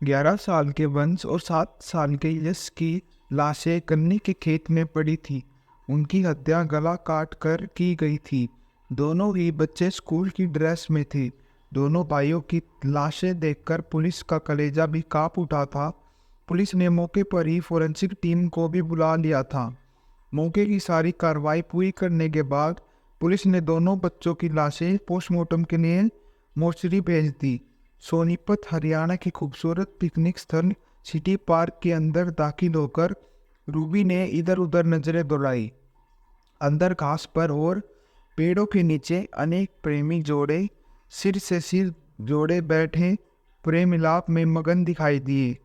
11 साल के वंश और 7 साल के यश की लाशें गन्ने के खेत में पड़ी थी। उनकी हत्या गला काट कर की गई थी। दोनों ही बच्चे स्कूल की ड्रेस में थे। दोनों भाइयों की लाशें देखकर पुलिस का कलेजा भी कांप उठा था। पुलिस ने मौके पर ही फोरेंसिक टीम को भी बुला लिया था। मौके की सारी कार्रवाई पूरी करने के बाद पुलिस ने दोनों बच्चों की लाशें पोस्टमार्टम के लिए मोर्चरी भेज दी। सोनीपत हरियाणा की खूबसूरत पिकनिक स्थल सिटी पार्क के अंदर दाखिल होकर रूबी ने इधर उधर नजरें दौड़ाई। अंदर घास पर और पेड़ों के नीचे अनेक प्रेमी जोड़े सिर से सिर जोड़े बैठे प्रेम मिलाप में मगन दिखाई दिए।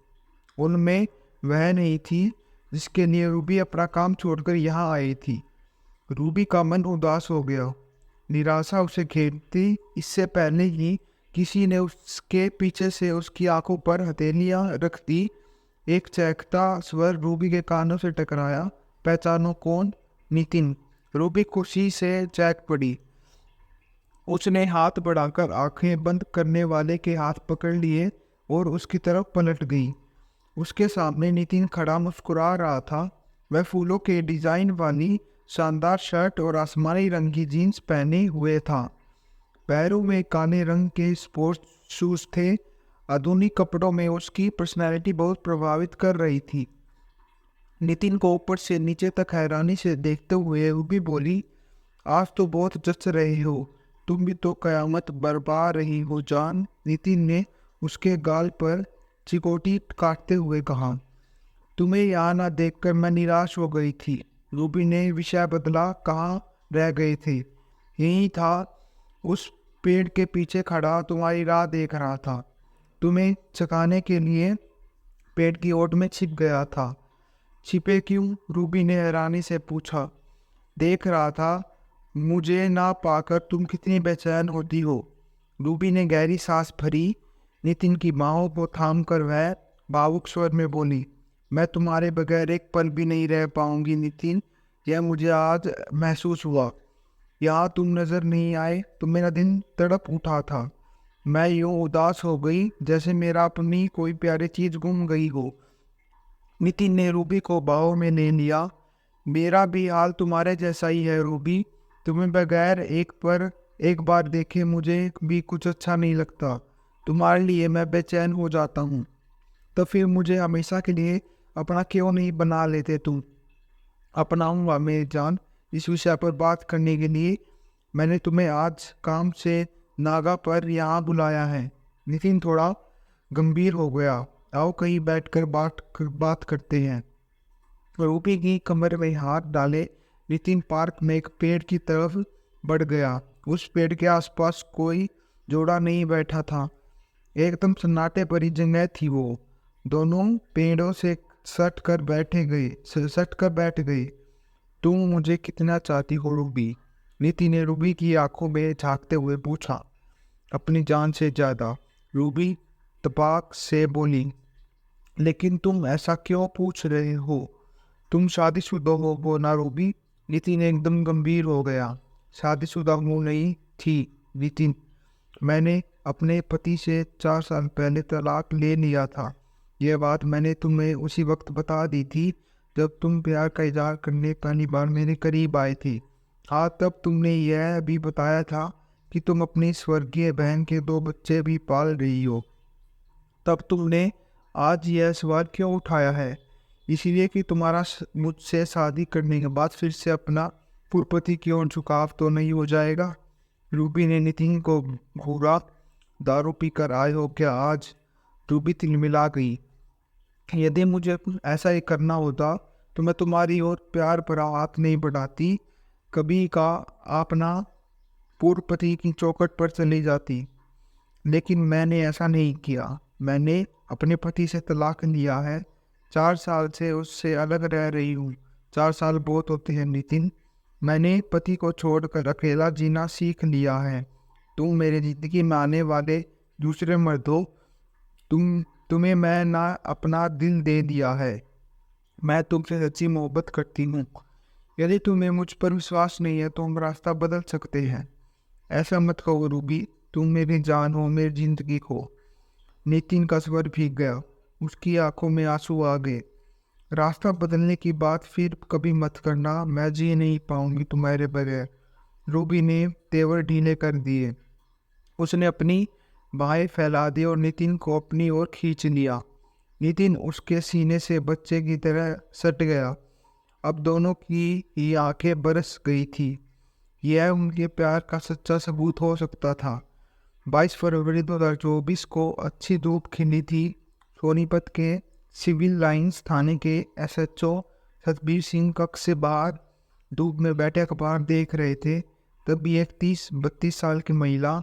उनमें वह नहीं थी जिसके लिए रूबी अपना काम छोड़कर यहाँ आई थी। रूबी का मन उदास हो गया। निराशा उसे घेरती। इससे पहले ही किसी ने उसके पीछे से उसकी आंखों पर हथेलियां रख दी। एक चहकता स्वर रूबी के कानों से टकराया। पहचानो कौन? नितिन। रूबी खुशी से चहक पड़ी। उसने हाथ बढ़ाकर आंखें बंद करने वाले के हाथ पकड़ लिए और उसकी तरफ पलट गई। उसके सामने नितिन खड़ा मुस्कुरा रहा था। वह फूलों के डिजाइन वाली शानदार शर्ट और आसमानी रंग की जीन्स पहने हुए था। पैरों में काले रंग के स्पोर्ट्स शूज थे। आधुनिक कपड़ों में उसकी पर्सनैलिटी बहुत प्रभावित कर रही थी। नितिन को ऊपर से नीचे तक हैरानी से देखते हुए रूबी बोली, आज तो बहुत जच रहे हो। तुम भी तो कयामत बरपा रही हो जान। नितिन ने उसके गाल पर चिकोटी काटते हुए कहा। तुम्हें यहाँ ना देखकर मैं निराश हो गई थी। रूबी ने विषय बदला। कहाँ रह गए थे? यही था, उस पेड़ के पीछे खड़ा तुम्हारी राह देख रहा था। तुम्हें चकाने के लिए पेड़ की ओट में छिप गया था। छिपे क्यों? रूबी ने हैरानी से पूछा। देख रहा था मुझे ना पाकर तुम कितनी बेचैन होती हो। रूबी ने गहरी सांस भरी। नितिन की बाहों को थाम कर वह भावुक स्वर में बोली, मैं तुम्हारे बगैर एक पल भी नहीं रह पाऊंगी नितिन। यह मुझे आज महसूस हुआ। यहाँ तुम नजर नहीं आए तो मेरा दिन तड़प उठा था। मैं यूं उदास हो गई जैसे मेरा अपनी कोई प्यारी चीज गुम गई हो। नितिन ने रूबी को बाहों में ले लिया। मेरा भी हाल तुम्हारे जैसा ही है रूबी। तुम्हें बगैर एक बार देखे मुझे भी कुछ अच्छा नहीं लगता। तुम्हारे लिए मैं बेचैन हो जाता हूँ। तो फिर मुझे हमेशा के लिए अपना क्यों नहीं बना लेते तुम? अपनाऊंगा मेरी जान। इस विषय पर बात करने के लिए मैंने तुम्हें आज काम से नागा पर यहाँ बुलाया है। नितिन थोड़ा गंभीर हो गया। आओ कहीं बैठकर बात करते हैं। रूबी की कमर में हाथ डाले नितिन पार्क में एक पेड़ की तरफ बढ़ गया। उस पेड़ के आसपास कोई जोड़ा नहीं बैठा था। एकदम सन्नाटे भरी जगह थी वो। दोनों पेड़ों से सट कर बैठ गए। तुम मुझे कितना चाहती हो रूबी? नीति ने रूबी की आंखों में झांकते हुए पूछा। अपनी जान से ज्यादा, रूबी तपाक से बोली। लेकिन तुम ऐसा क्यों पूछ रहे हो? तुम शादीशुदा हो ना रूबी? नितिन एकदम गंभीर हो गया। शादीशुदा हूँ नहीं थी नितिन। मैंने अपने पति से 4 साल पहले तलाक ले लिया था। यह बात मैंने तुम्हें उसी वक्त बता दी थी जब तुम प्यार का इजहार करने पहली बार मेरे करीब आए थे। हाँ, तब तुमने यह भी बताया था कि तुम अपनी स्वर्गीय बहन के 2 बच्चे भी पाल रही हो। तब तुमने आज यह सवाल क्यों उठाया है? इसीलिए कि मुझसे शादी करने के बाद फिर से अपना पूर्वपति की ओर झुकाव तो नहीं हो जाएगा? रूबी ने नितिन को घूरा। दारू पीकर आए हो क्या आज? रूबी तिलमिला गई। यदि मुझे ऐसा ही करना होता तो मैं तुम्हारी ओर प्यार भरा हाथ नहीं बढ़ाती। कभी का अपना पूर्वपति की चौखट पर चली जाती। लेकिन मैंने ऐसा नहीं किया। मैंने अपने पति से तलाक लिया है। 4 साल से उससे अलग रह रही हूँ। 4 साल बहुत होते हैं नितिन। मैंने पति को छोड़कर अकेला जीना सीख लिया है। तुम मेरी जिंदगी में आने वाले दूसरे मर्द हो। तुम्हें मैं ना अपना दिल दे दिया है। मैं तुमसे सच्ची मोहब्बत करती हूँ। यदि तुम्हें मुझ पर विश्वास नहीं है तो हम रास्ता बदल सकते हैं। ऐसा मत कहो रूबी। तुम मेरी जान हो, मेरी जिंदगी हो। नितिन का स्वर भीग गया। उसकी आंखों में आंसू आ गए। रास्ता बदलने की बात फिर कभी मत करना, मैं जी नहीं पाऊंगी तुम्हारे बगैर। रूबी ने तेवर ढीले कर दिए। उसने अपनी बाहें फैला दी और नितिन को अपनी ओर खींच लिया। नितिन उसके सीने से बच्चे की तरह सट गया। अब दोनों की ही आंखें बरस गई थी। यह उनके प्यार का सच्चा सबूत हो सकता था। 22 फरवरी 2024 को अच्छी धूप खिली थी। सोनीपत के सिविल लाइंस थाने के एसएचओ सतबीर सिंह कक्ष से बाहर धूप में बैठे अखबार देख रहे थे। तभी एक 30-32 साल की महिला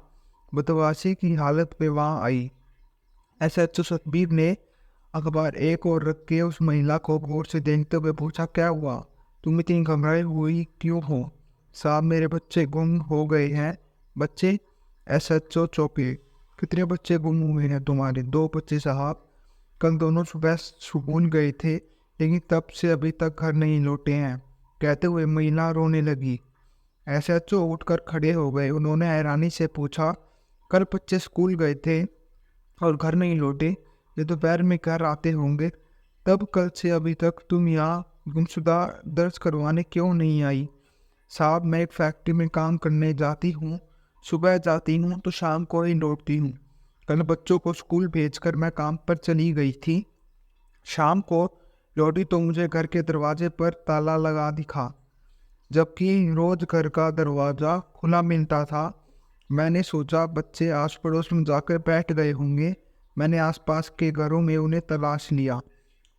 बदमाशी की हालत में वहां आई। एसएचओ सतबीर ने अखबार एक और रख के उस महिला को गौर से देखते हुए पूछा, क्या हुआ? तुम इतनी घबराई हुई क्यों हो? साहब, मेरे बच्चे गुम हो गए हैं। बच्चे? एसएचओ चौंके। कितने बच्चे गुम हुए हैं तुम्हारे? 2 बच्चे साहब। कल दोनों सुबह स्कूल गए थे, लेकिन तब से अभी तक घर नहीं लौटे हैं। कहते हुए महिला रोने लगी। एसएचओ उठकर खड़े हो गए। उन्होंने हैरानी से पूछा, कल बच्चे स्कूल गए थे और घर नहीं लौटे? ये दोपहर में घर आते होंगे। तब कल से अभी तक तुम यहाँ गुमशुदा दर्ज करवाने क्यों नहीं आई? साहब, मैं एक फैक्ट्री में काम करने जाती हूँ। सुबह जाती हूँ तो शाम को ही लौटती हूँ। कल बच्चों को स्कूल भेजकर मैं काम पर चली गई थी। शाम को लौटी तो मुझे घर के दरवाजे पर ताला लगा दिखा, जबकि रोज घर का दरवाज़ा खुला मिलता था। मैंने सोचा बच्चे आस पड़ोस में जाकर बैठ गए होंगे। मैंने आसपास के घरों में उन्हें तलाश लिया।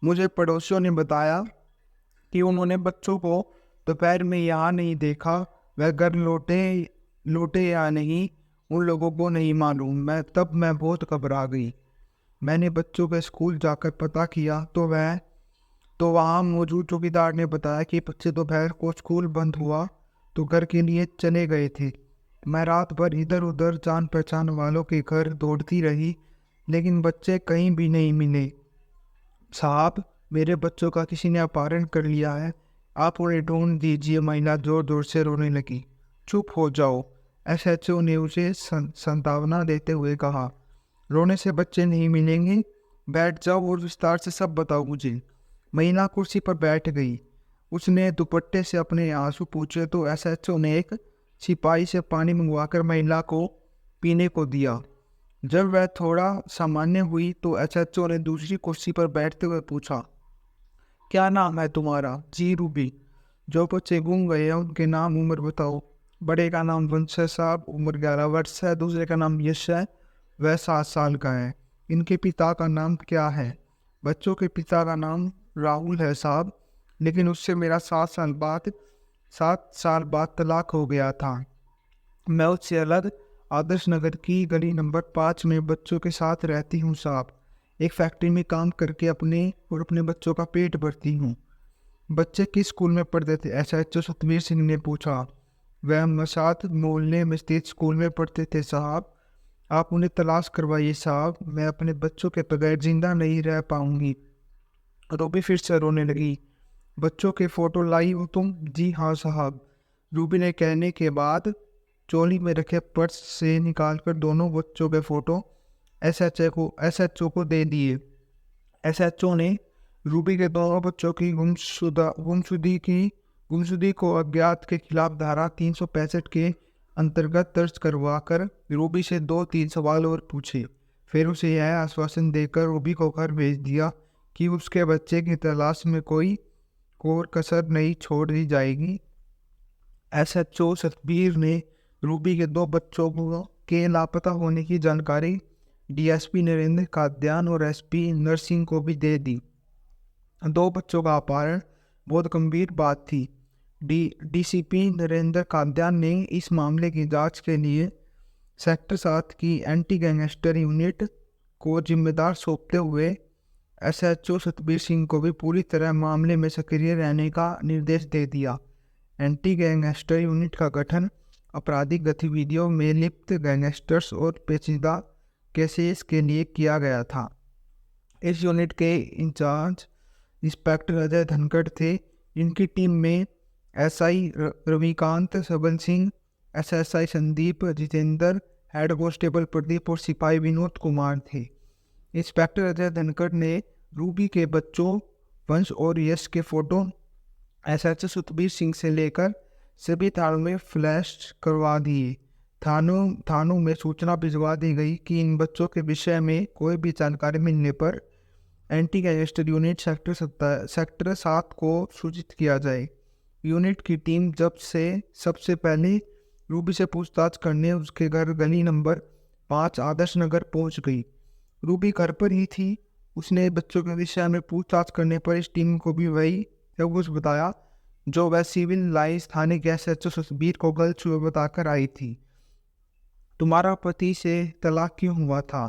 मुझे पड़ोसियों ने बताया कि उन्होंने बच्चों को दोपहर में यहाँ नहीं देखा। वह घर लौटे लौटे या नहीं, उन लोगों को नहीं मालूम। मैं बहुत घबरा गई। मैंने बच्चों के स्कूल जाकर पता किया तो वहाँ मौजूद चौकीदार ने बताया कि बच्चे दोपहर को स्कूल बंद हुआ तो घर के लिए चले गए थे। मैं रात भर इधर उधर जान पहचान वालों के घर दौड़ती रही, लेकिन बच्चे कहीं भी नहीं मिले। साहब, मेरे बच्चों का किसी ने अपहरण कर लिया है। आप उन्हें ढूंढ दीजिए। महिला जोर जोर से रोने लगी। चुप हो जाओ, एसएचओ ने उसे सांत्वना देते हुए कहा। रोने से बच्चे नहीं मिलेंगे। बैठ जाओ और विस्तार से सब बताओ मुझे। महिला कुर्सी पर बैठ गई। उसने दुपट्टे से अपने आंसू पूछे तो एसएचओ ने एक सिपाही से पानी मंगवाकर महिला को पीने को दिया। जब वह थोड़ा सामान्य हुई तो एसएचओ ने दूसरी कुर्सी पर बैठते हुए पूछा, क्या नाम है तुम्हारा? जी, रूबी। जो बच्चे गुम गए हैं उनके नाम उम्र बताओ। बड़े का नाम वंश है साहब, उम्र 11 वर्ष है। दूसरे का नाम यश है, वह 7 साल का है। इनके पिता का नाम क्या है? बच्चों के पिता का नाम राहुल है साहब, लेकिन उससे मेरा 7 साल बाद तलाक हो गया था। मैं उससे अलग आदर्श नगर की गली नंबर 5 में बच्चों के साथ रहती हूँ साहब। एक फैक्ट्री में काम करके अपने बच्चों का पेट भरती हूँ। बच्चे किस स्कूल में पढ़ते थे? एसएचओ सतबीर सिंह ने पूछा। वह मसात मोहल्ले में स्थित स्कूल में पढ़ते थे साहब। आप उन्हें तलाश करवाइए साहब, मैं अपने बच्चों के बगैर जिंदा नहीं रह पाऊंगी। रूबी फिर से रोने लगी। बच्चों के फोटो लाई हो तुम? जी हाँ साहब। रूबी ने कहने के बाद चोली में रखे पर्स से निकालकर दोनों बच्चों के फोटो एसएचओ को दे दिए। एसएचओ ने रूबी के दोनों बच्चों की गुमशुदगी को अज्ञात के खिलाफ धारा 365 के अंतर्गत दर्ज करवाकर रूबी से 2-3 सवाल और पूछे। फिर उसे यह आश्वासन देकर रूबी को घर भेज दिया कि उसके बच्चे की तलाश में कोई कसर नहीं छोड़ दी जाएगी। एसएचओ सतबीर ने रूबी के 2 बच्चों के लापता होने की जानकारी डीएसपी नरेंद्र काद्यान और एसपी नरसिंह को भी दे दी। 2 बच्चों का अपहरण बहुत गंभीर बात थी। डीसीपी नरेंद्र काद्यान ने इस मामले की जांच के लिए सेक्टर 7 की एंटी गैंगस्टर यूनिट को जिम्मेदार सौंपते हुए एसएचओ सतबीर सिंह को भी पूरी तरह मामले में सक्रिय रहने का निर्देश दे दिया। एंटी गैंगस्टर यूनिट का गठन आपराधिक गतिविधियों में लिप्त गैंगस्टर्स और पेचीदा केसेस के लिए किया गया था। इस यूनिट के इंचार्ज इंस्पेक्टर अजय धनखड़ थे। इनकी टीम में एसआई रविकांत, सबल Singh, SSI Sandeep, Jitendra, head constable Pradeep और सिपाही विनोद कुमार थे। इंस्पेक्टर अजय धनखड़ ने रूबी के बच्चों वंश और यश के फोटो एसएचओ सुखबीर सिंह से लेकर सभी थानों में फ्लैश करवा दिए। थानों में सूचना भिजवा दी गई कि इन बच्चों के विषय में कोई भी जानकारी मिलने पर एंटी गैंगस्टर यूनिट सेक्टर 7 को सूचित किया जाए। यूनिट की टीम जब से सबसे पहले रूबी से पूछताछ करने उसके घर गली नंबर 5 आदर्श नगर पहुंच गई। रूबी घर पर ही थी। उसने बच्चों के विषय में पूछताछ करने पर इस टीम को भी वही सब कुछ बताया जो वह सिविल लाइंस थाने के एसएचओ सुखबीर को गलत छुए बताकर आई थी। तुम्हारा पति से तलाक क्यों हुआ था?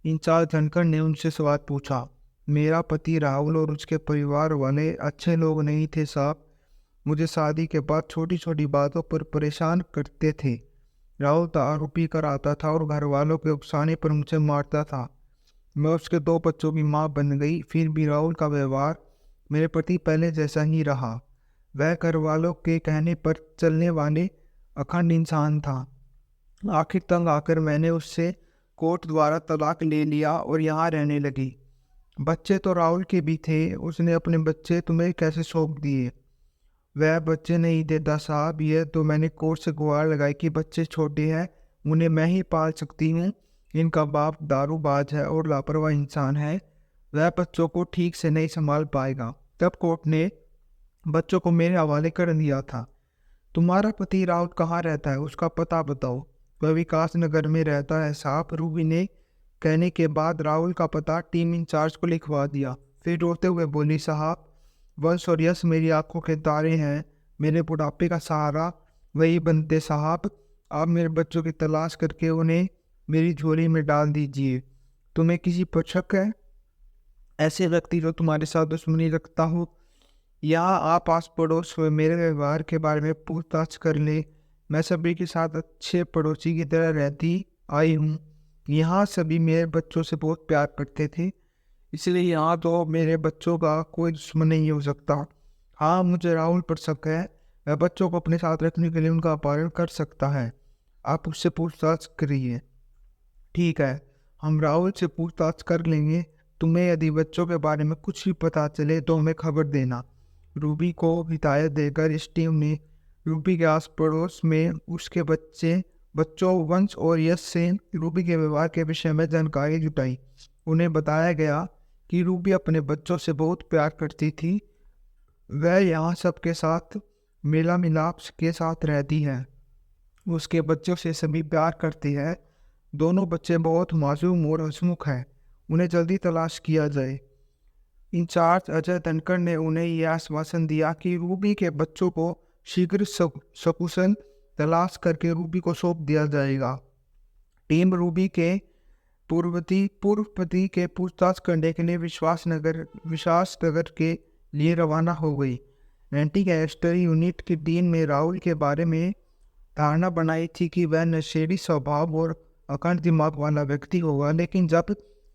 इंचार्ज धनखड़ ने उनसे सवाल पूछा। मेरा पति राहुल और उसके परिवार वाले अच्छे लोग नहीं थे साहब। मुझे शादी के बाद छोटी छोटी बातों पर परेशान करते थे। राहुल दारू पी कर आता था और घर वालों के उकसाने पर मुझे मारता था। मैं उसके 2 बच्चों की माँ बन गई। फिर भी राहुल का व्यवहार मेरे प्रति पहले जैसा ही रहा। वह घर वालों के कहने पर चलने वाले अखंड इंसान था। आखिर तंग आकर मैंने उससे कोर्ट द्वारा तलाक ले लिया और यहाँ रहने लगी। बच्चे तो राहुल के भी थे। उसने अपने बच्चे तुम्हें कैसे सौंप दिए? वह बच्चे नहीं देता साहब। ये तो मैंने कोर्ट से गुहार लगाई कि बच्चे छोटे हैं, उन्हें मैं ही पाल सकती हूँ। इनका बाप दारूबाज है और लापरवाह इंसान है। वह बच्चों को ठीक से नहीं संभाल पाएगा। तब कोर्ट ने बच्चों को मेरे हवाले कर दिया था। तुम्हारा पति राहुल कहाँ रहता है? उसका पता बताओ। वह विकास नगर में रहता है साहब। रूबी ने कहने के बाद राहुल का पता टीम इंचार्ज को लिखवा दिया। फिर रोते हुए बोली, साहब वंश और यश मेरी आंखों के तारे हैं, मेरे बुढ़ापे का सहारा वही बनते साहब। आप मेरे बच्चों की तलाश करके उन्हें मेरी झोली में डाल दीजिए। तुम्हें किसी पर शक है? ऐसे व्यक्ति जो तुम्हारे साथ दुश्मनी रखता हो? यहाँ आप आस पड़ोस में मेरे व्यवहार के बारे में पूछताछ कर ले। मैं सभी के साथ अच्छे पड़ोसी की तरह रहती आई हूँ। यहाँ सभी मेरे बच्चों से बहुत प्यार करते थे, इसलिए यहाँ तो मेरे बच्चों का कोई दुश्मन नहीं हो सकता। हाँ, मुझे राहुल पर शक है। वह बच्चों को अपने साथ रखने के लिए उनका अपहरण कर सकता है। आप उससे पूछताछ करिए। ठीक है, हम राहुल से पूछताछ कर लेंगे। तुम्हें यदि बच्चों के बारे में कुछ भी पता चले तो हमें खबर देना। रूबी को हिदायत देकर इस टीम ने रूबी के आस पड़ोस में उसके बच्चों वंश और यश से रूबी के व्यवहार के विषय में जानकारी जुटाई। उन्हें बताया गया कि रूबी अपने बच्चों से बहुत प्यार करती थी। वह यहाँ सबके साथ मेला मिलाप के साथ रहती है। उसके बच्चों से सभी प्यार करते हैं। दोनों बच्चे बहुत मासूम और हंसमुख हैं। उन्हें जल्दी तलाश किया जाए। इंचार्ज अजय धनखड़ ने उन्हें यह आश्वासन दिया कि रूबी के बच्चों को शीघ्र सकुशल तलाश करके रूबी को सौंप दिया जाएगा। टीम रूबी के पूर्व पति के पूछताछ करने के लिए विश्वास नगर के लिए रवाना हो गई। एंटी गैंगस्टर यूनिट की टीम ने राहुल के बारे में धारणा बनाई थी कि वह नशेड़ी स्वभाव और अखंड दिमाग वाला व्यक्ति होगा, लेकिन जब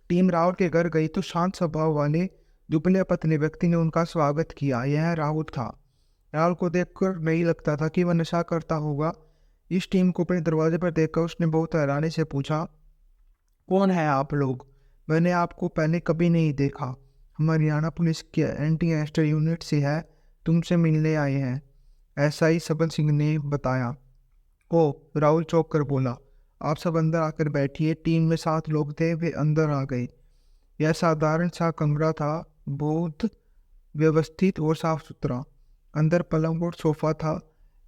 टीम राहुल के घर गई तो शांत स्वभाव वाले दुबले पतले व्यक्ति ने उनका स्वागत किया। यह राहुल था। राहुल को देखकर नहीं लगता था कि वह नशा करता होगा। इस टीम को अपने दरवाजे पर देखकर उसने बहुत हैरानी से पूछा, कौन है आप लोग? मैंने आपको पहले कभी नहीं देखा। हम हरियाणा पुलिस के एंटी गैंगस्टर यूनिट से है, तुमसे मिलने आए हैं, एसआई सबल सिंह ने बताया। ओ, राहुल चौंक कर बोला, आप सब अंदर आकर बैठिए। टीम में 7 लोग थे, वे अंदर आ गए। यह साधारण सा कमरा था, बहुत व्यवस्थित और साफ सुथरा। अंदर पलंग और सोफा था।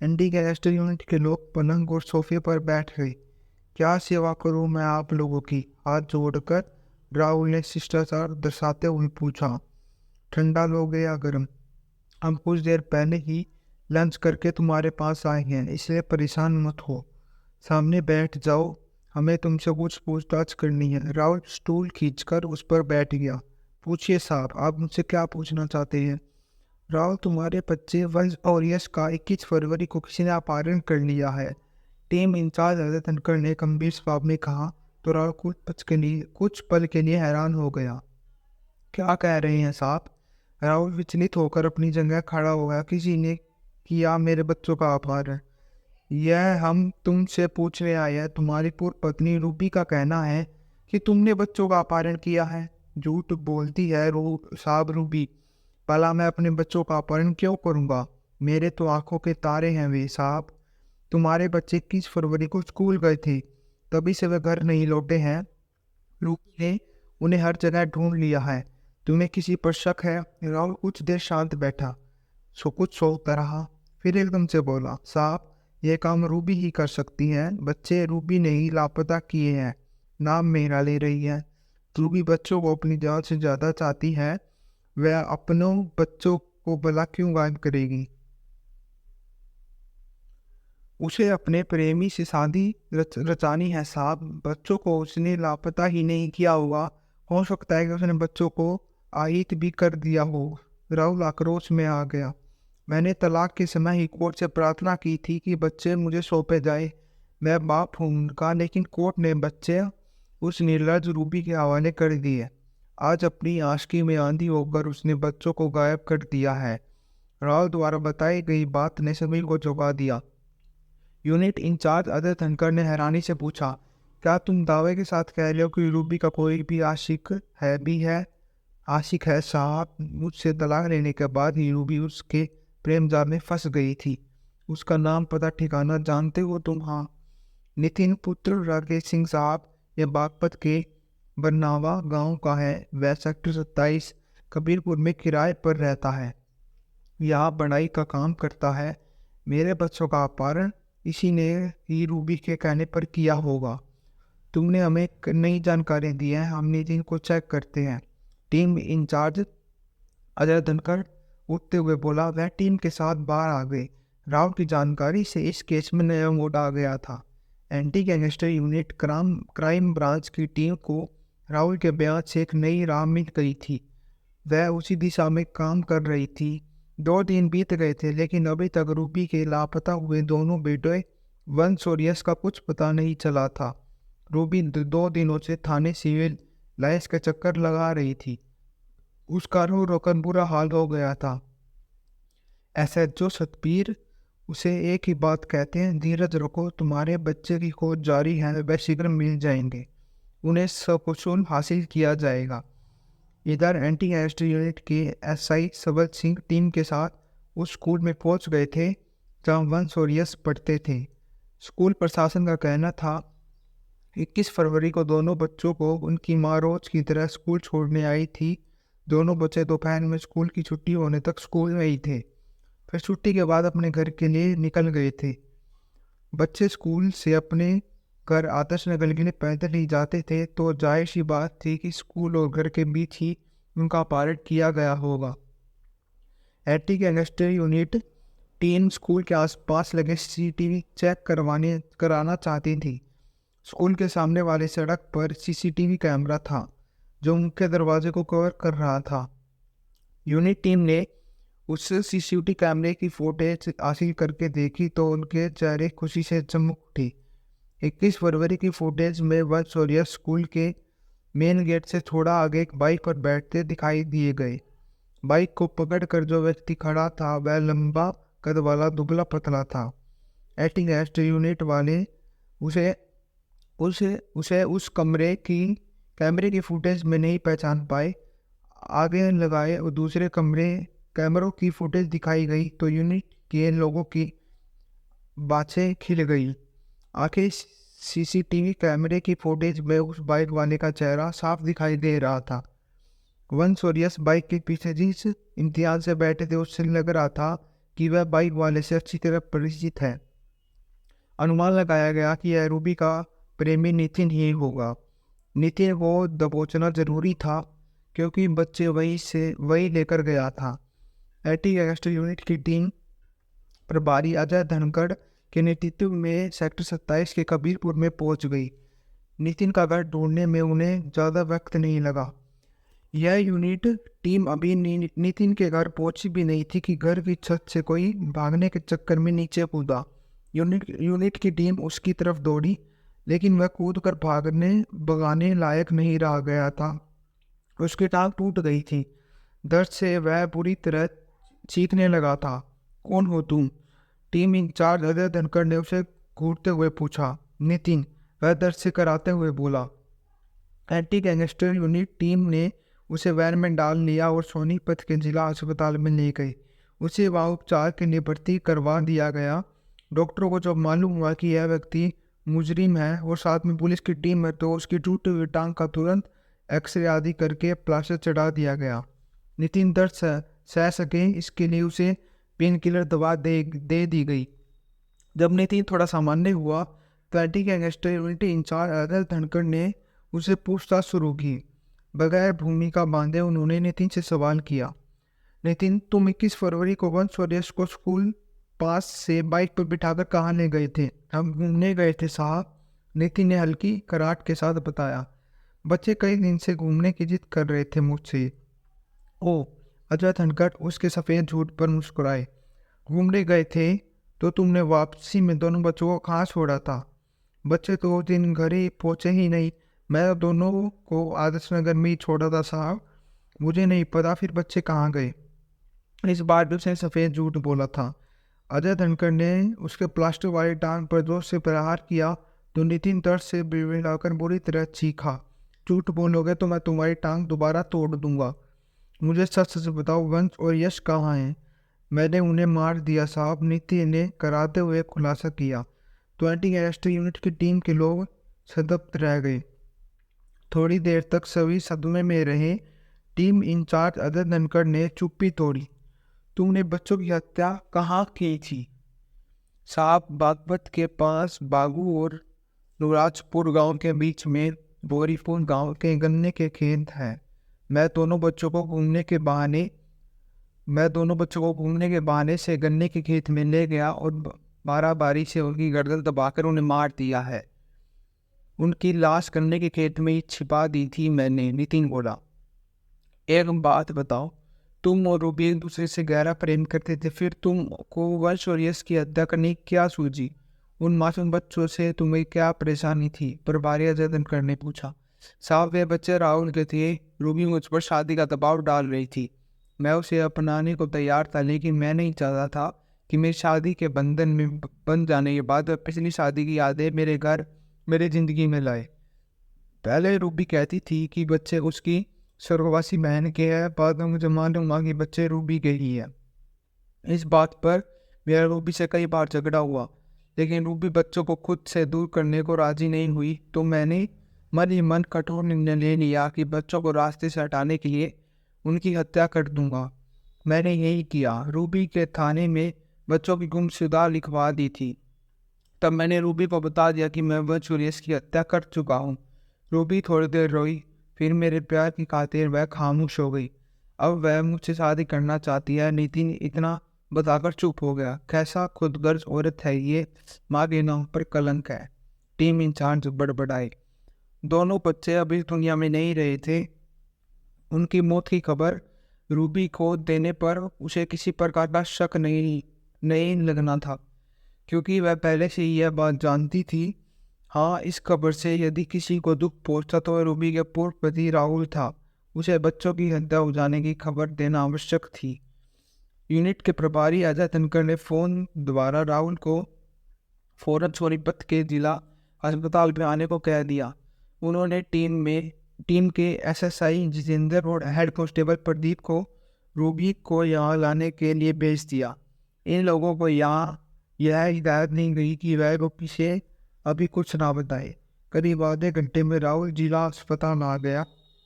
एंटी गैंगस्टर यूनिट के लोग पलंग और सोफे पर बैठ गए। क्या सेवा करूं मैं आप लोगों की? हाथ जोड़कर राहुल ने शिष्टाचार दर्शाते हुए पूछा। ठंडा लोगे या गर्म? हम कुछ देर पहले ही लंच करके तुम्हारे पास आए हैं, इसलिए परेशान मत हो। सामने बैठ जाओ, हमें तुमसे कुछ पूछताछ करनी है। राहुल स्टूल खींचकर उस पर बैठ गया। पूछिए साहब, आप मुझसे क्या पूछना चाहते हैं? राहुल, तुम्हारे बच्चे वंश और यश का 21 फरवरी को किसी ने अपहरण कर लिया है। टीम इंचार्ज अजय धनखड़ ने गंभीर स्वभाव में कहा। तो राहुल कुछ पल के लिए हैरान हो गया। क्या कह रहे हैं साहब? राहुल विचलित होकर अपनी जगह खड़ा हो गया। किसी ने किया मेरे बच्चों का अपहरण? यह हम तुमसे पूछने आए हैं। तुम्हारी पूर्व पत्नी रूबी का कहना है कि तुमने बच्चों का अपहरण किया है। झूठ बोलती है साहब रूबी। भला मैं अपने बच्चों का अपहरण क्यों करूँगा? मेरे तो आंखों के तारे हैं वे साहब। तुम्हारे बच्चे 21 फरवरी को स्कूल गए थे, तभी से वे घर नहीं लौटे हैं। रूबी ने उन्हें हर जगह ढूंढ लिया है। तुम्हें किसी पर शक है? राहुल कुछ देर शांत बैठा, कुछ सोचता रहा, फिर एकदम से बोला, साहब यह काम रूबी ही कर सकती है। बच्चे रूबी ने ही लापता किए हैं। नाम मेरा ले रही है। रूबी बच्चों को अपनी जान से ज्यादा चाहती है। वह अपनों बच्चों को भला क्यों गायब करेगी? उसे अपने प्रेमी से शादी रचानी है साहब। बच्चों को उसने लापता ही नहीं किया होगा। हो सकता है कि उसने बच्चों को आहित भी कर दिया हो। राहुल आक्रोश में आ गया। मैंने तलाक के समय ही कोर्ट से प्रार्थना की थी कि बच्चे मुझे सौंपे जाए। मैं बाप हूँ उनका, लेकिन कोर्ट ने बच्चे उस निर्लज रूबी के हवाले कर दिए। आज अपनी आशिकी में आंधी होकर उसने बच्चों को गायब कर दिया है। राहुल द्वारा बताई गई बात ने सभी को चौंका दिया। यूनिट इंचार्ज अजय धनखड़ ने हैरानी से पूछा, क्या तुम दावे के साथ कह रहे हो कि रूबी का कोई भी आशिक है साहब। मुझसे तलाक लेने के बाद ही रूबी उसके प्रेम जाल में फंस गई थी। उसका नाम पता ठिकाना जानते हो तुम? हाँ, नितिन पुत्र राकेश सिंह साहब। यह बागपत के बरनावा गांव का है। वह सेक्टर 27 कबीरपुर में किराए पर रहता है। यहाँ बढ़ाई का काम करता है। मेरे बच्चों का अपहरण इसी ने ही रूबी के कहने पर किया होगा। तुमने हमें नई जानकारी दी है, हम नितिन को चेक करते हैं। टीम इंचार्ज अजय धनखड़ उठते हुए बोला। वह टीम के साथ बाहर आ गए। राहुल की जानकारी से इस केस में नया मोड़ आ गया था। Anti gangster unit crime branch की टीम को राहुल के बयान से एक नई राह मिल गई थी। वह उसी दिशा में काम कर रही थी। 2 दिन बीत गए थे, लेकिन अभी तक रूबी के लापता हुए दोनों बेटे वंश और यश का कुछ पता नहीं चला था। रूबी 2 दिनों से थाने सिविल लाइन्स के चक्कर लगा रही थी। उसका रो रोकर बुरा हाल हो गया था। एसएचओ सतबीर उसे एक ही बात कहते हैं, धीरज रखो, तुम्हारे बच्चे की खोज जारी है, वह शीघ्र मिल जाएंगे, उन्हें सकुशल हासिल किया जाएगा। इधर एंटी गैंगस्टर यूनिट के एसआई सबल सिंह टीम के साथ उस स्कूल में पहुंच गए थे जहां वंश और यश पढ़ते थे। स्कूल प्रशासन का कहना था 21 फरवरी को दोनों बच्चों को उनकी माँ रोज की तरह स्कूल छोड़ने आई थी। दोनों बच्चे दोपहर में स्कूल की छुट्टी होने तक स्कूल में ही थे, फिर छुट्टी के बाद अपने घर के लिए निकल गए थे। बच्चे स्कूल से अपने घर आदर्श नगर के लिए पैदल ही जाते थे, तो जाहिर सी बात थी कि स्कूल और घर के बीच ही उनका अपहरण किया गया होगा। Anti gangster unit team school के आसपास लगे सीसीटीवी चेक कराना चाहती थी। स्कूल के सामने वाली सड़क पर सीसीटीवी कैमरा था जो मुख्य दरवाजे को कवर कर रहा था। यूनिट टीम ने उस सीसीटीवी कैमरे की फुटेज हासिल करके देखी तो उनके चेहरे खुशी से चमक उठी। 21 फरवरी की फुटेज में वंश और यश स्कूल के मेन गेट से थोड़ा आगे एक बाइक पर बैठते दिखाई दिए गए। बाइक को पकड़कर जो व्यक्ति खड़ा था वह लंबा कद वाला दुबला पतला था। एंटी गैंगस्टर यूनिट वाले उसे उसे उसे उस कैमरे की फुटेज में नहीं पहचान पाए। आगे लगाए और दूसरे कैमरों की फुटेज दिखाई गई तो यूनिट के लोगों की बातें खिल गई। आखिर सीसीटीवी कैमरे की फुटेज में उस बाइक वाले का चेहरा साफ दिखाई दे रहा था। वंश और यश बाइक के पीछे जिस इम्तियाज से बैठे थे उससे लग रहा था कि वह बाइक वाले से अच्छी तरह परिचित है। अनुमान लगाया गया कि यह रूबी का प्रेमी नितिन ही होगा। नितिन को दबोचना जरूरी था क्योंकि बच्चे वही लेकर गया था। एंटी गैंगस्टर यूनिट की टीम प्रभारी अजय धनखड़ के नेतृत्व में सेक्टर 27 के कबीरपुर में पहुंच गई। नितिन का घर ढूंढने में उन्हें ज़्यादा वक्त नहीं लगा। यह यूनिट टीम अभी नितिन के घर पहुंची भी नहीं थी कि घर की छत से कोई भागने के चक्कर में नीचे कूदा। यूनिट की टीम उसकी तरफ दौड़ी, लेकिन वह कूद कर भगाने लायक नहीं रह गया था। उसकी टांग टूट गई थी। दर्द से वह बुरी तरह चीखने लगा था। कौन हो तुम? टीम इंचार्ज अजय धनखड़ ने उसे घूरते हुए पूछा। नितिन, वह दर्द से कराते हुए बोला। एंटी गैंगस्टर यूनिट टीम ने उसे वैन में डाल लिया और सोनीपत के जिला अस्पताल में ले गए। उसे वहाँ उपचार के लिए भर्ती करवा दिया गया। डॉक्टरों को जब मालूम हुआ कि यह व्यक्ति मुजरिम है और साथ में पुलिस की टीम है, तो उसकी टूटी हुई टांग का तुरंत एक्सरे आदि करके प्लास्टर चढ़ा दिया गया। नितिन दर्द सह सके इसके लिए उसे पेन किलर दवा दे दी गई। जब नितिन थोड़ा सामान्य हुआ तो anti gangster unit incharge Ajay Dhankhar ने उसे पूछताछ शुरू की। बगैर भूमिका बांधे उन्होंने नितिन से सवाल किया, नितिन, तुम 21 फरवरी को वंश और यश को स्कूल पास से बाइक पर बिठाकर कहाँ ले गए थे? हम घूमने गए थे साहब, नितिन ने हल्की कराहट के साथ बताया। बच्चे कई दिन से घूमने की जिद कर रहे थे मुझसे। ओ, अजय धनखड़ उसके सफ़ेद झूठ पर मुस्कुराए। घूमने गए थे तो तुमने वापसी में दोनों बच्चों को कहाँ छोड़ा था? बच्चे तो उस दिन घर ही पहुँचे ही नहीं। मैं दोनों को आदर्श नगर में ही छोड़ा था साहब। मुझे नहीं पता फिर बच्चे कहाँ गए। इस बार भी उसने सफ़ेद झूठ बोला था। अजय धनखड़ ने उसके प्लास्टर वाली टांग पर जोर से प्रहार किया तो नितिन दर्द से बिड़बिड़ाकर बुरी तरह चीखा, झूठ बोलोगे तो मैं तुम्हारी टांग दोबारा तोड़ दूंगा। मुझे सच सच बताओ, वंश और यश कहाँ हैं? मैंने उन्हें मार दिया साहब, नितिन ने कराते हुए खुलासा किया। तो एंटी गैंगस्टर यूनिट की टीम के लोग सतर्क रह गए। थोड़ी देर तक सभी सदमे में रहे। टीम इंचार्ज अजय धनखड़ ने चुप्पी तोड़ी। तुमने बच्चों की हत्या कहाँ की थी? साहब, बागपत के पास बागू और नूराजपुर गांव के बीच में बोरीपुर गांव के गन्ने के खेत हैं। मैं दोनों बच्चों को घूमने के बहाने से गन्ने के खेत में ले गया और बारी से उनकी गर्दन दबाकर उन्हें मार दिया है। उनकी लाश गन्ने के खेत में ही छिपा दी थी मैंने, नितिन बोला। एक बात बताओ, तुम और रूबी एक दूसरे से गहरा प्रेम करते थे, फिर तुमको वंश और यश की हत्या करने की क्या सूझी? उन मासूम बच्चों से तुम्हें क्या परेशानी थी? प्रभारी अजय धनखड़ ने पूछा। साहब, वे बच्चे राहुल के थे। रूबी मुझ पर शादी का दबाव डाल रही थी। मैं उसे अपनाने को तैयार था, लेकिन मैं नहीं चाहता था कि मेरी शादी के बंधन में बंध जाने के बाद पिछली शादी की यादें मेरे जिंदगी में लाए। पहले रूबी कहती थी कि बच्चे उसकी स्वर्गवासी बहन के हैं, बाद में मुझे मालूम हुआ कि बच्चे रूबी के ही है। इस बात पर मेरा रूबी से कई बार झगड़ा हुआ, लेकिन रूबी बच्चों को खुद से दूर करने को राजी नहीं हुई। तो मैंने मन ही मन कठोर निर्णय ले लिया कि बच्चों को रास्ते से हटाने के लिए उनकी हत्या कर दूंगा। मैंने यही किया। रूबी के थाने में बच्चों की गुमशुदा लिखवा दी थी। तब मैंने रूबी को बता दिया कि मैं वंश और यश की हत्या कर चुका हूँ। रूबी थोड़ी देर रोई, फिर मेरे प्यार की खातिर वह खामोश हो गई। अब वह मुझसे शादी करना चाहती है। नितिन इतना बताकर चुप हो गया। कैसा खुदगर्ज औरत है ये, माँ के नाम पर कलंक है। टीम इंचार्ज बड़बड़ाए। दोनों बच्चे अभी दुनिया में नहीं रहे थे। उनकी मौत की खबर रूबी को देने पर उसे किसी प्रकार का शक नहीं लगना था, क्योंकि वह पहले से ही यह बात जानती थी। हाँ, इस खबर से यदि किसी को दुख पहुंचता तो रूबी के पूर्व पति राहुल था। उसे बच्चों की हत्या हो जाने की खबर देना आवश्यक थी। यूनिट के प्रभारी अजय धनखड़ ने फोन द्वारा राहुल को फौरन सोनीपत के जिला अस्पताल में आने को कह दिया। उन्होंने टीम के एसएसआई जितेंद्र और हेड कांस्टेबल प्रदीप को रूबी को यहाँ लाने के लिए भेज दिया। इन लोगों को यहाँ यह हिदायत दी गई कि वह रूबी से अभी कुछ ना बताए। करीब आधे घंटे में राहुल जिला अस्पताल आ गया।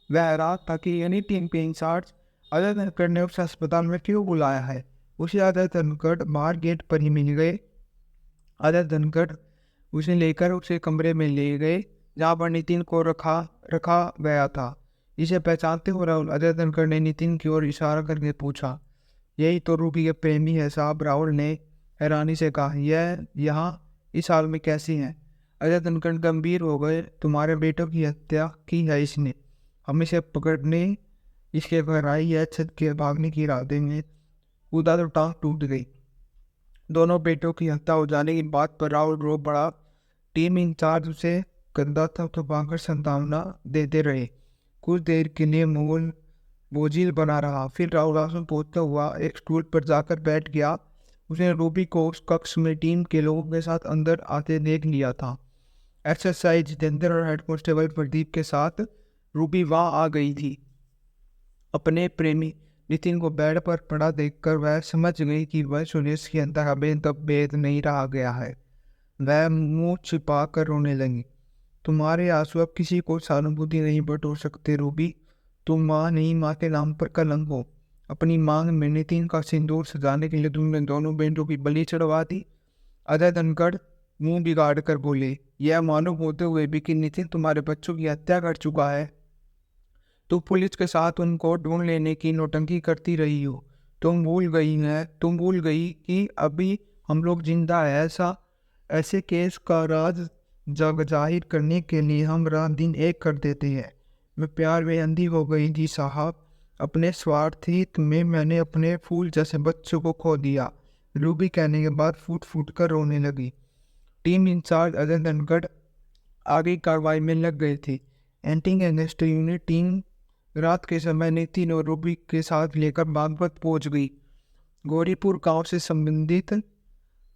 वह हैरान था कि यानी टीम के इंचार्ज अजय धनखड़ ने उसे अस्पताल में क्यों बुलाया है। उसे अजय धनखड़ बाहर गेट पर ही मिल गए। अजय धनखड़ उसे लेकर उसे कमरे में ले गए जहाँ पर नितिन को रखा गया था। इसे पहचानते हो राहुल? अजय धनखड़ ने नितिन की ओर इशारा करके पूछा। यही तो रूबी के प्रेमी है साहब, राहुल ने हैरानी से कहा। यह यहाँ इस हाल में कैसी हैं? अजय धनखड़ गंभीर हो गए। तुम्हारे बेटों की हत्या की है इसने। हम इसे पकड़ने इसके घर आई है। छत के भागने की इरादे में कूदा तो टांग टूट गई। दोनों बेटों की हत्या हो जाने की बात पर राहुल रो पड़ा। टीम इंचार्ज उसे कंधा तक दबाकर संतावना देते रहे। कुछ देर के लिए मोल बोझिल बना रहा, फिर राहुल आसन पहुंचता हुआ एक स्टूल पर जाकर बैठ गया। उसने रूबी को उस कक्ष में टीम के लोगों के साथ अंदर आते देख लिया था। एसएसआई जितेंद्र और हेड कांस्टेबल प्रदीप के साथ रूबी वहाँ आ गई थी। अपने प्रेमी नितिन को बेड पर पड़ा देखकर वह समझ गई कि वह सुरेश की अंतः भेद नहीं रहा गया है। वह मुंह छिपा कर रोने लगी। तुम्हारे आंसू अब किसी को सहानुभूति नहीं बटोर सकते रूबी। तुम माँ नहीं, माँ के नाम पर कलंक हो। अपनी मांग में नितिन का सिंदूर सजाने के लिए तुमने दोनों बेटों की बलि चढ़वा दी। अजय धनखड़ मुंह बिगाड़ कर बोले, यह मालूम होते हुए भी कि नितिन तुम्हारे बच्चों की हत्या कर चुका है। तुम पुलिस के साथ उनको ढूंढ लेने की नौटंकी करती रही हो। तुम भूल गई कि अभी हम लोग जिंदा है। ऐसे केस का राज जग जाहिर करने के लिए हम रात दिन एक कर देते हैं। मैं प्यार में अंधी हो गई थी साहब। अपने स्वार्थित में मैंने अपने फूल जैसे बच्चों को खो दिया। रूबी कहने के बाद फूट फूट कर रोने लगी। टीम इंचार्ज अजय धनखड़ आगे कार्रवाई में लग गए थे। एंटी गैंगस्टर यूनिट टीम रात के समय नितिन और रूबी के साथ लेकर बागपत पहुंच गई। गौरीपुर गांव से संबंधित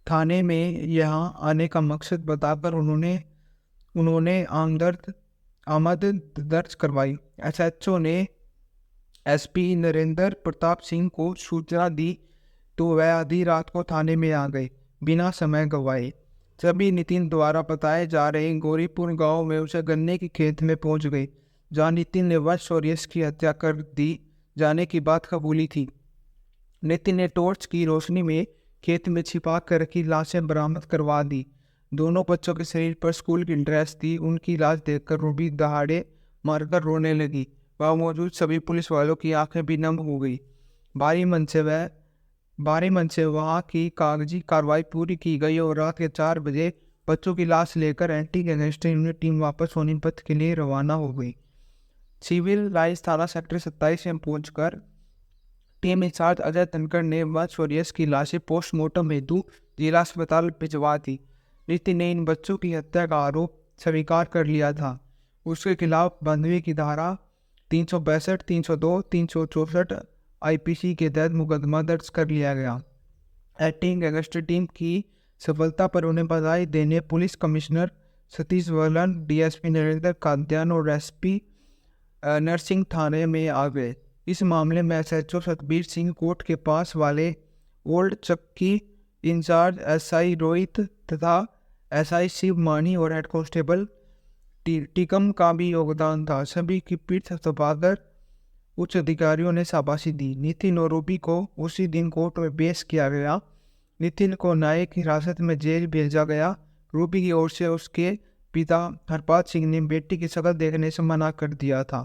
थाने में यहाँ आने का मकसद बताकर उन्होंने आमद दर्ज करवाई। एसएचओ ने एसपी नरेंद्र प्रताप सिंह को सूचना दी तो वह आधी रात को थाने में आ गए बिना समय गंवाए। सभी नितिन द्वारा बताए जा रहे गौरीपुर गांव में उसे गन्ने के खेत में पहुंच गए, जहां नितिन ने वश और यश की हत्या कर दी जाने की बात कबूली थी। नितिन ने टॉर्च की रोशनी में खेत में छिपा कर रखी लाशें बरामद करवा दी। दोनों बच्चों के शरीर पर स्कूल की ड्रेस थी। उनकी लाश देखकर रूबी दहाड़े मारकर रोने लगी। वहाँ मौजूद सभी पुलिस वालों की आंखें भी नम हो गई। भारी मन से वहाँ की कागजी कार्रवाई पूरी की गई और रात के 4 बजे बच्चों की लाश लेकर एंटी गैंगस्टर यूनिट टीम वापस सोनीपत के लिए रवाना हो गई। सिविल लाइन्स थाना सेक्टर 27 में पहुंचकर टीम इंचार्ज अजय धनखड़ ने वंश और यश की लाशें पोस्टमार्टम हेतु जिला अस्पताल भिजवा दी। नितिन ने इन बच्चों की हत्या का आरोप स्वीकार कर लिया था। उसके खिलाफ 92 की धारा 362, 302, 364 आईपीसी के तहत मुकदमा दर्ज कर लिया गया। एंटी गैंगस्टर टीम की सफलता पर उन्हें बधाई देने police commissioner Satish Varlan, DSP Narendra Kantyan और एसपी नरसिंह थाने में आ गए। इस मामले में एसएचओ सतबीर सिंह कोर्ट के पास वाले ओल्ड चक्की इंचार्ज एसआई रोहित तथा एसआई शिव मानी और हेड कांस्टेबल टीकम का भी योगदान था। सभी की पीठ थपथपाकर उच्च अधिकारियों ने शाबाशी दी। नितिन और रूबी को उसी दिन कोर्ट में पेश किया गया। नितिन को न्यायिक हिरासत में जेल भेजा गया। रूबी की ओर से उसके पिता हरपाल सिंह ने बेटी की शक्ल देखने से मना कर दिया था।